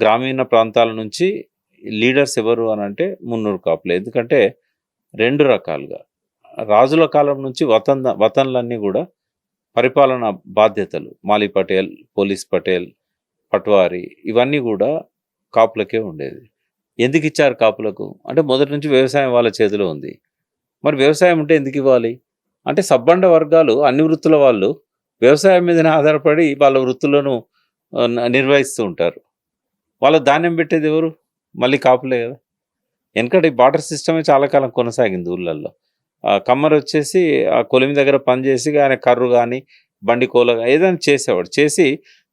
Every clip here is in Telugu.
గ్రామీణ ప్రాంతాల నుంచి లీడర్స్ ఎవరు అని అంటే మున్నూరు కాపులే. ఎందుకంటే 2 రకాలుగా రాజుల కాలం నుంచి వతన్లన్నీ కూడా పరిపాలన బాధ్యతలు మాలి పటేల్, పోలీస్ పటేల్, పట్వారి ఇవన్నీ కూడా కాపులకే ఉండేది. ఎందుకు ఇచ్చారు కాపులకు అంటే మొదటి నుంచి వ్యవసాయం వాళ్ళ చేతిలో ఉంది. మరి వ్యవసాయం ఉంటే ఎందుకు ఇవ్వాలి అంటే సబ్బండ వర్గాలు అన్ని వృత్తుల వాళ్ళు వ్యవసాయం మీదనే ఆధారపడి వాళ్ళ వృత్తులను నిర్వహిస్తూ ఉంటారు. వాళ్ళ ధాన్యం పెట్టేది ఎవరు? మళ్ళీ కాపులే కదా. ఎందుకంటే ఈ బార్టర్ సిస్టమే చాలా కాలం కొనసాగింది ఊళ్ళల్లో. కమ్మరు వచ్చేసి ఆ కొలిమి దగ్గర పనిచేసి ఆయన కర్రు కానీ బండి కోల ఏదైనా చేసేవాడు. చేసి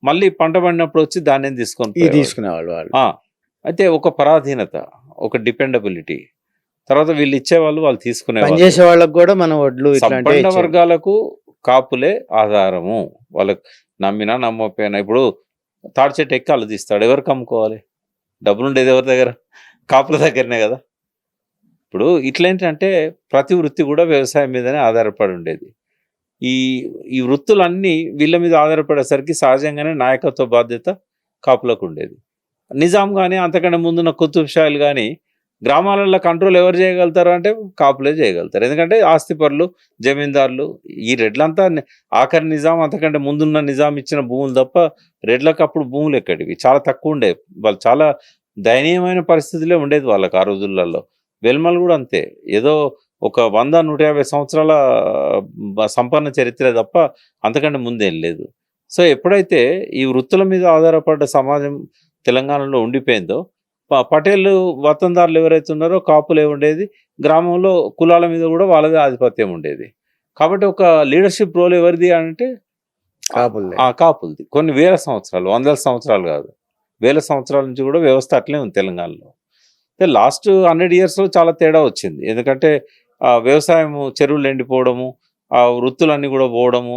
మళ్ళీ పంట పండినప్పుడు వచ్చి ధాన్యం తీసుకునేవాళ్ళు వాళ్ళు. అయితే ఒక పరాధీనత, ఒక డిపెండబిలిటీ. తర్వాత వీళ్ళు ఇచ్చేవాళ్ళు, వాళ్ళు తీసుకునేవాళ్ళు. పనిచేసే వాళ్ళకు కూడా మన వడ్లు సబ్బండ వర్గాలకు కాపులే ఆధారము. వాళ్ళకు నమ్మినా నమ్మకపోయినా ఇప్పుడు తాడి చెట్టు ఎక్కి వాళ్ళు తీస్తాడు. ఎవరికి అమ్ముకోవాలి? డబ్బులు ఉండేది ఎవరి దగ్గర? కాపుల దగ్గరనే కదా. ఇప్పుడు ఇట్లేంటంటే ప్రతి వృత్తి కూడా వ్యవసాయం మీదనే ఆధారపడి ఉండేది. ఈ ఈ వృత్తులన్నీ వీళ్ళ మీద ఆధారపడేసరికి సహజంగానే నాయకత్వ బాధ్యత కాపులకు ఉండేది. నిజాం కానీ అంతకంటే ముందున్న కుతుబ్ షాలు కానీ గ్రామాలలో కంట్రోల్ ఎవరు చేయగలుగుతారు అంటే కాపులే చేయగలుగుతారు. ఎందుకంటే ఆస్తిపరులు, జమీందారులు. ఈ రెడ్లంతా ఆఖరి నిజాం అంతకంటే ముందున్న నిజాం ఇచ్చిన భూములు తప్ప రెడ్లకు అప్పుడు భూములు ఎక్కడివి, చాలా తక్కువ ఉండేవి. వాళ్ళు చాలా దయనీయమైన పరిస్థితులే ఉండేది వాళ్ళకి ఆ రోజులలో. వెల్మలు కూడా అంతే. ఏదో ఒక 100-150 సంవత్సరాల సంపన్న చరిత్ర తప్ప అంతకంటే ముందేం లేదు. సో ఎప్పుడైతే ఈ వృత్తుల మీద ఆధారపడ్డ సమాజం తెలంగాణలో ఉండిపోయిందో పటేళ్ళు వతందారులు ఎవరైతే ఉన్నారో కాపులే ఉండేది. గ్రామంలో కులాల మీద కూడా వాళ్ళదే ఆధిపత్యం ఉండేది. కాబట్టి ఒక లీడర్షిప్ రోల్ ఎవరిది అంటే కాపులది. కొన్ని వేల సంవత్సరాలు, వందల సంవత్సరాలు కాదు, వేల సంవత్సరాల నుంచి కూడా వ్యవస్థ అట్లే ఉంది తెలంగాణలో. లాస్ట్ 100 yearsలో చాలా తేడా వచ్చింది. ఎందుకంటే వ్యవసాయం చెరువులు ఎండిపోవడము, ఆ వృత్తులన్నీ కూడా పోవడము,